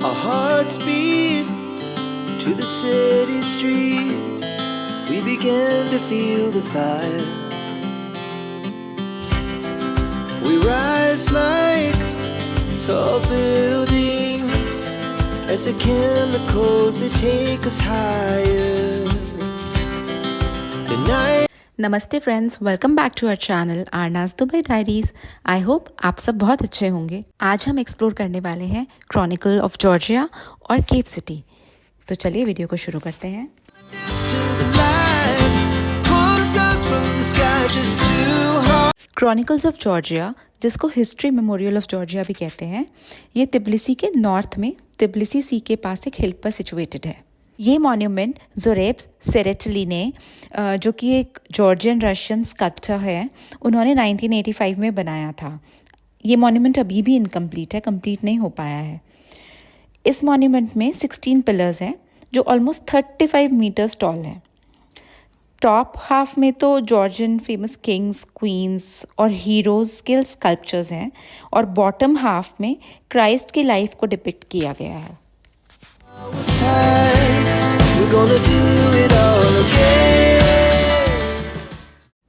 Our hearts beat to the city streets. We began to feel the fire. We rise like tall buildings as the chemicals they take us higher. The night. नमस्ते friends, welcome back to our channel Arnaz Dubai diaries. I hope आप सब बहुत अच्छे होंगे। आज हम explore करने वाले हैं क्रॉनिकल ऑफ जॉर्जिया और केव सिटी। तो चलिए वीडियो को शुरू करते हैं। क्रॉनिकल्स ऑफ जॉर्जिया, जिसको हिस्ट्री मेमोरियल ऑफ जॉर्जिया भी कहते हैं, ये तिब्लिसी के नॉर्थ में तिब्लिसी सी के पास एक हिल पर सिचुएटेड है। ये मॉन्यूमेंट ज़ोरेब्स सेरेटली ने, जो कि एक जॉर्जियन रशियन स्कल्पचर है, उन्होंने 1985 में बनाया था। ये मॉन्यूमेंट अभी भी इनकम्प्लीट है, कंप्लीट नहीं हो पाया है। इस मॉन्यूमेंट में 16 पिलर्स हैं जो ऑलमोस्ट 35 मीटर्स टॉल हैं। टॉप हाफ में तो जॉर्जियन फेमस किंग्स, क्वींस और हीरोज़ के स्कल्पचर्स हैं और बॉटम हाफ में क्राइस्ट की लाइफ को डिपिक्ट किया गया है।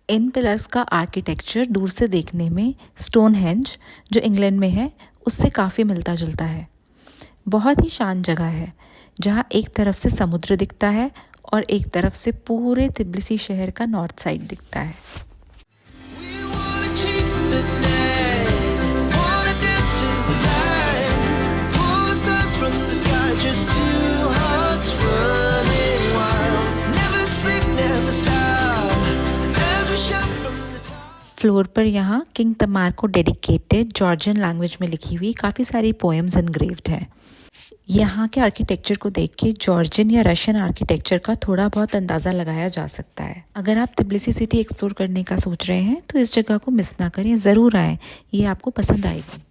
इन पिलर्स का आर्किटेक्चर दूर से देखने में स्टोनहेंज, जो इंग्लैंड में है, उससे काफ़ी मिलता जुलता है। बहुत ही शांत जगह है जहाँ एक तरफ से समुद्र दिखता है और एक तरफ से पूरे तिब्लिसी शहर का नॉर्थ साइड दिखता है। फ्लोर पर यहाँ किंग तमार को डेडिकेटेड जॉर्जियन लैंग्वेज में लिखी हुई काफ़ी सारी पोएम्स एनग्रेव्ड हैं। यहाँ के आर्किटेक्चर को देख के जॉर्जियन या रशियन आर्किटेक्चर का थोड़ा बहुत अंदाज़ा लगाया जा सकता है। अगर आप तिब्लिसी सिटी एक्सप्लोर करने का सोच रहे हैं तो इस जगह को मिस ना करें, ज़रूर आएँ, ये आपको पसंद आएगी।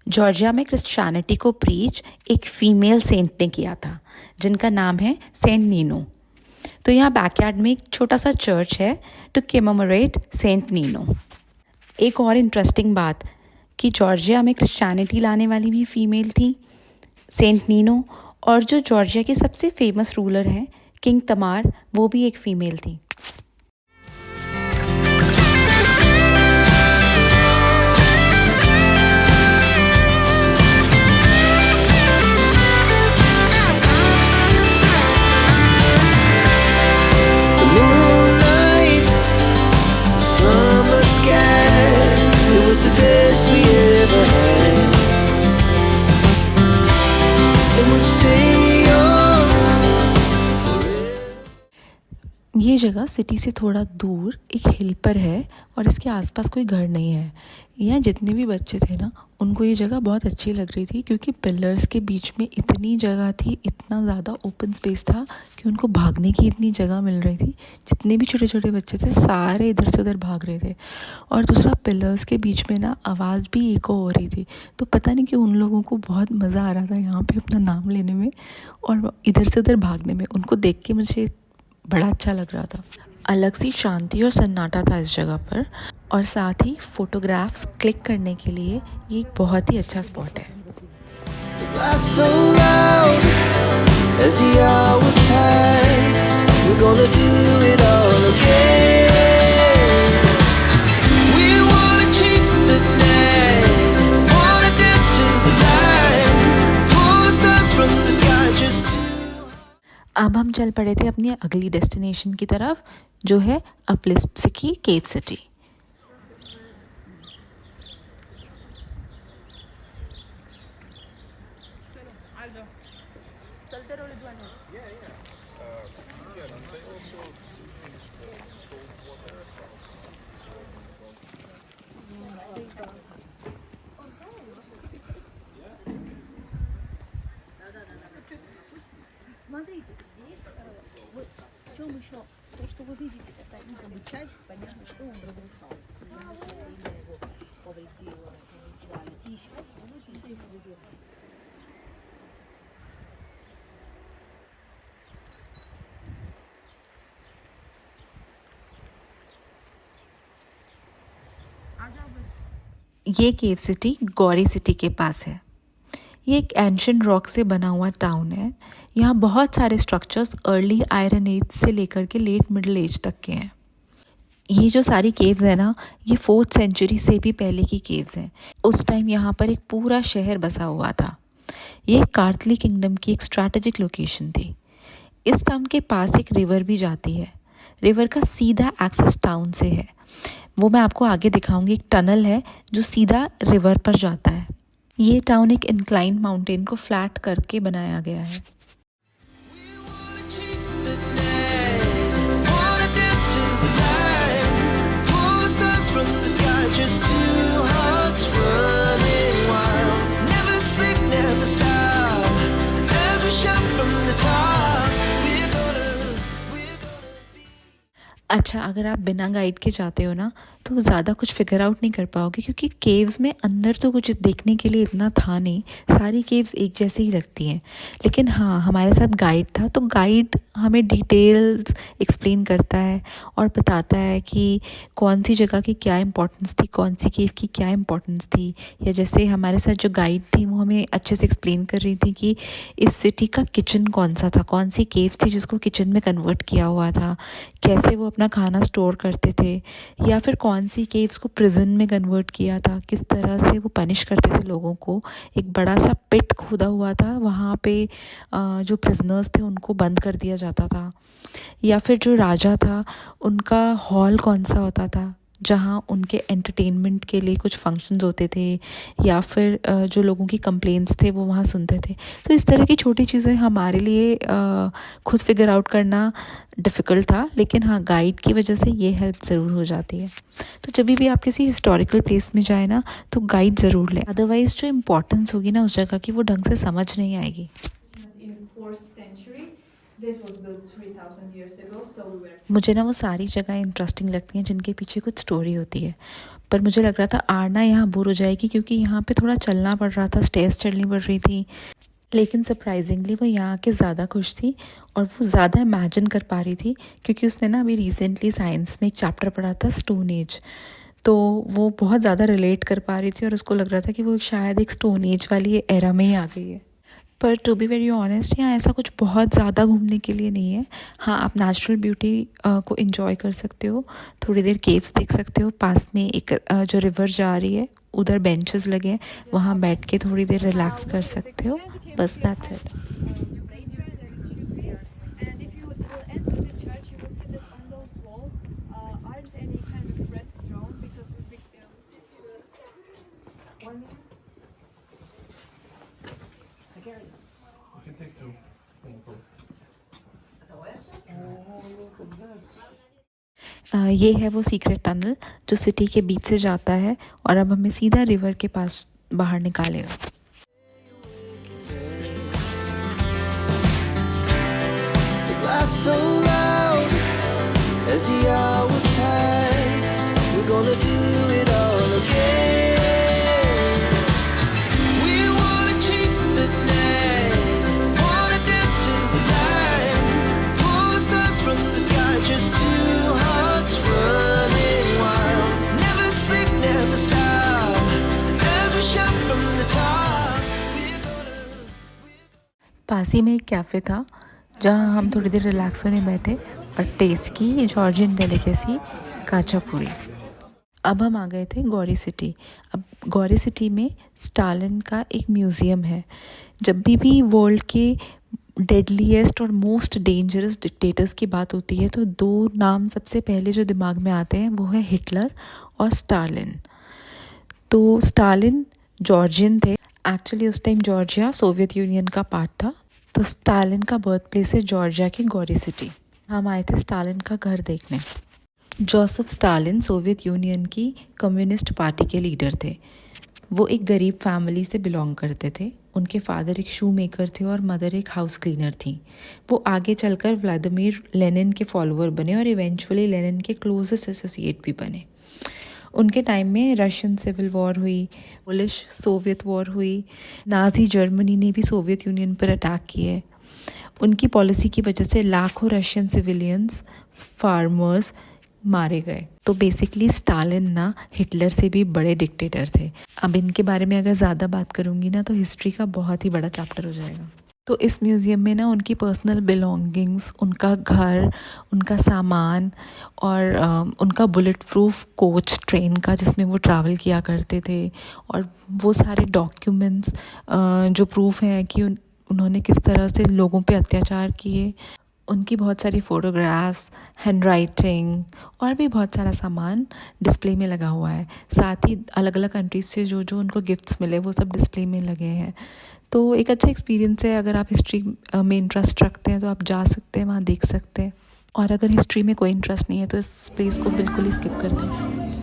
जॉर्जिया में क्रिश्चियनिटी को प्रीच एक फीमेल सेंट ने किया था, जिनका नाम है सेंट नीनो। तो यहाँ बैकयार्ड में एक छोटा सा चर्च है टू कमेमोरेट सेंट नीनो। एक और इंटरेस्टिंग बात कि जॉर्जिया में क्रिश्चियनिटी लाने वाली भी फीमेल थी, सेंट नीनो, और जो जॉर्जिया के सबसे फेमस रूलर हैं किंग तमार, वो भी एक फ़ीमेल थी। ये जगह सिटी से थोड़ा दूर एक हिल पर है और इसके आसपास कोई घर नहीं है। यहाँ जितने भी बच्चे थे ना, उनको ये जगह बहुत अच्छी लग रही थी क्योंकि पिलर्स के बीच में इतनी जगह थी, इतना ज़्यादा ओपन स्पेस था कि उनको भागने की इतनी जगह मिल रही थी। जितने भी छोटे छोटे बच्चे थे सारे इधर से उधर भाग रहे थे। और दूसरा, पिलर्स के बीच में ना आवाज़ भी इको हो रही थी, तो पता नहीं कि उन लोगों को बहुत मज़ा आ रहा था यहाँ पे अपना नाम लेने में और इधर से उधर भागने में। उनको देख के मुझे बड़ा अच्छा लग रहा था। अलग सी शांति और सन्नाटा था इस जगह पर, और साथ ही फोटोग्राफ्स क्लिक करने के लिए ये एक बहुत ही अच्छा स्पॉट है। अब हम चल पड़े थे अपनी अगली डेस्टिनेशन की तरफ, जो है अपलिस्टसिकी केव सिटी। Смотрите, здесь вот в чем еще то, что вы видите, это как бы часть, понятно, что он разрушался. Сильно его повредило, повреждали. И сейчас он очень сильно ведет. ये केव सिटी गौरी सिटी के पास है। ये एक एंशियंट रॉक से बना हुआ टाउन है। यहाँ बहुत सारे स्ट्रक्चर्स अर्ली आयरन एज से लेकर के लेट मिडिल एज तक के हैं। ये जो सारी केव्स है ना, ये 4th सेंचुरी से भी पहले की केव्स हैं। उस टाइम यहाँ पर एक पूरा शहर बसा हुआ था। ये कार्तली किंगडम की एक स्ट्रैटेजिक लोकेशन थी। इस टाउन के पास एक रिवर भी जाती है। रिवर का सीधा एक्सेस टाउन से है। वो मैं आपको आगे दिखाऊंगी। एक टनल है जो सीधा रिवर पर जाता है। ये टाउन एक इंक्लाइंड माउंटेन को फ्लैट करके बनाया गया है। अच्छा, अगर आप बिना गाइड के जाते हो ना तो ज़्यादा कुछ फिगर आउट नहीं कर पाओगे, क्योंकि केव्स में अंदर तो कुछ देखने के लिए इतना था नहीं। सारी केव्स एक जैसी ही लगती हैं। लेकिन हाँ, हमारे साथ गाइड था, तो गाइड हमें डिटेल्स एक्सप्लेन करता है और बताता है कि कौन सी जगह की क्या इंपॉर्टेंस थी, कौन सी केव की क्या इंपॉर्टेंस थी। या जैसे हमारे साथ जो गाइड थी वो हमें अच्छे से एक्सप्लेन कर रही थी कि इस सिटी का किचन कौन सा था, कौन सी केव्स थी जिसको किचन में कन्वर्ट किया हुआ था, कैसे वो अपना खाना स्टोर करते थे, या फिर कौन सी केव्स को प्रिजन में कन्वर्ट किया था, किस तरह से वो पनिश करते थे लोगों को। एक बड़ा सा पिट खोदा हुआ था, वहाँ पे जो प्रिजनर्स थे उनको बंद कर दिया जाता था। या फिर जो राजा था उनका हॉल कौन सा होता था जहाँ उनके एंटरटेनमेंट के लिए कुछ फंक्शंस होते थे, या फिर जो लोगों की कंप्लेंट्स थे वो वहाँ सुनते थे। तो इस तरह की छोटी चीज़ें हमारे लिए खुद फिगर आउट करना डिफ़िकल्ट था, लेकिन हाँ, गाइड की वजह से ये हेल्प ज़रूर हो जाती है। तो जब भी आप किसी हिस्टोरिकल प्लेस में जाए ना तो गाइड ज़रूर लें, अदरवाइज़ जो इम्पोर्टेंस होगी ना उस जगह की वो ढंग से समझ नहीं आएगी। मुझे ना वो सारी जगह इंटरेस्टिंग लगती हैं जिनके पीछे कुछ स्टोरी होती है। पर मुझे लग रहा था आरना यहाँ बोर हो जाएगी, क्योंकि यहाँ पे थोड़ा चलना पड़ रहा था, स्टेयर्स चढ़नी पड़ रही थी। लेकिन सरप्राइजिंगली वो यहाँ के ज़्यादा खुश थी और वो ज़्यादा इमेजिन कर पा रही थी, क्योंकि उसने ना अभी रिसेंटली साइंस में एक चैप्टर पढ़ा था स्टोन एज। तो वो बहुत ज़्यादा रिलेट कर पा रही थी और उसको लग रहा था कि वो शायद एक स्टोन एज वाली एरा में ही आ गई है। पर टू बी वेरी ऑनेस्ट, यहाँ ऐसा कुछ बहुत ज़्यादा घूमने के लिए नहीं है। हाँ, आप नेचुरल ब्यूटी को एंजॉय कर सकते हो, थोड़ी देर केव्स देख सकते हो। पास में एक जो रिवर जा रही है, उधर बेंचेस लगे हैं, वहाँ बैठ के थोड़ी देर रिलैक्स कर सकते हो। बस दैट्स इट। ये है वो सीक्रेट टनल जो सिटी के बीच से जाता है और अब हमें सीधा रिवर के पास बाहर निकालेगा। पास ही में एक कैफ़े था जहाँ हम थोड़ी देर रिलैक्स होने बैठे और टेस्ट की जॉर्जियन डेलिकेसी काचा पूरी। अब हम आ गए थे गौरी सिटी। अब गौरी सिटी में स्टालिन का एक म्यूज़ियम है। जब भी वर्ल्ड के डेडलीस्ट और मोस्ट डेंजरस डिक्टेटर्स की बात होती है तो दो नाम सबसे पहले जो दिमाग में आते हैं वो है हिटलर और स्टालिन। तो स्टालिन जॉर्जियन थे। एक्चुअली उस टाइम जॉर्जिया सोवियत यूनियन का पार्ट था। तो स्टालिन का बर्थ प्लेस है जॉर्जिया की गौरी सिटी। हम आए थे स्टालिन का घर देखने। जोसेफ स्टालिन सोवियत यूनियन की कम्युनिस्ट पार्टी के लीडर थे। वो एक गरीब फैमिली से बिलोंग करते थे। उनके फादर एक शू मेकर थे और मदर एक हाउस क्लीनर थी। वो आगे चलकर व्लादिमीर लेनिन के फॉलोअर बने और इवेंचुअली लेनिन के क्लोजेस्ट एसोसिएट भी बने। उनके टाइम में रशियन सिविल वॉर हुई, पोलिश सोवियत वॉर हुई, नाज़ी जर्मनी ने भी सोवियत यूनियन पर अटैक किए। उनकी पॉलिसी की वजह से लाखों रशियन सिविलियंस, फार्मर्स मारे गए। तो बेसिकली स्टालिन ना हिटलर से भी बड़े डिक्टेटर थे। अब इनके बारे में अगर ज़्यादा बात करूँगी ना तो हिस्ट्री का बहुत ही बड़ा चैप्टर हो जाएगा। तो इस म्यूज़ियम में ना उनकी पर्सनल बिलोंगिंग्स, उनका घर, उनका सामान और उनका बुलेट प्रूफ कोच ट्रेन का जिसमें वो ट्रैवल किया करते थे, और वो सारे डॉक्यूमेंट्स जो प्रूफ हैं कि उन्होंने किस तरह से लोगों पे अत्याचार किए, उनकी बहुत सारी फ़ोटोग्राफ्स, हैंड राइटिंग और भी बहुत सारा सामान डिस्प्ले में लगा हुआ है। साथ ही अलग अलग कंट्रीज़ से जो जो उनको गिफ्ट्स मिले वो सब डिस्प्ले में लगे हैं। तो एक अच्छा एक्सपीरियंस है। अगर आप हिस्ट्री में इंटरेस्ट रखते हैं तो आप जा सकते हैं, वहाँ देख सकते हैं। और अगर हिस्ट्री में कोई इंटरेस्ट नहीं है तो इस प्लेस को बिल्कुल ही स्किप कर दें।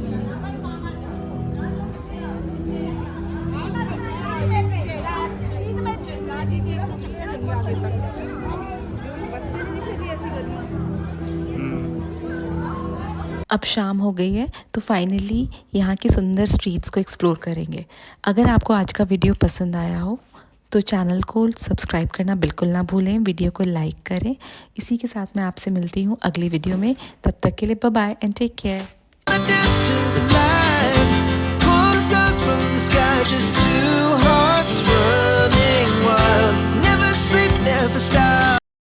अब शाम हो गई है तो फाइनली यहाँ की सुंदर स्ट्रीट्स को एक्सप्लोर करेंगे। अगर आपको आज का वीडियो पसंद आया हो तो चैनल को सब्सक्राइब करना बिल्कुल ना भूलें, वीडियो को लाइक करें। इसी के साथ मैं आपसे मिलती हूँ अगली वीडियो में। तब तक के लिए bye bye and take care.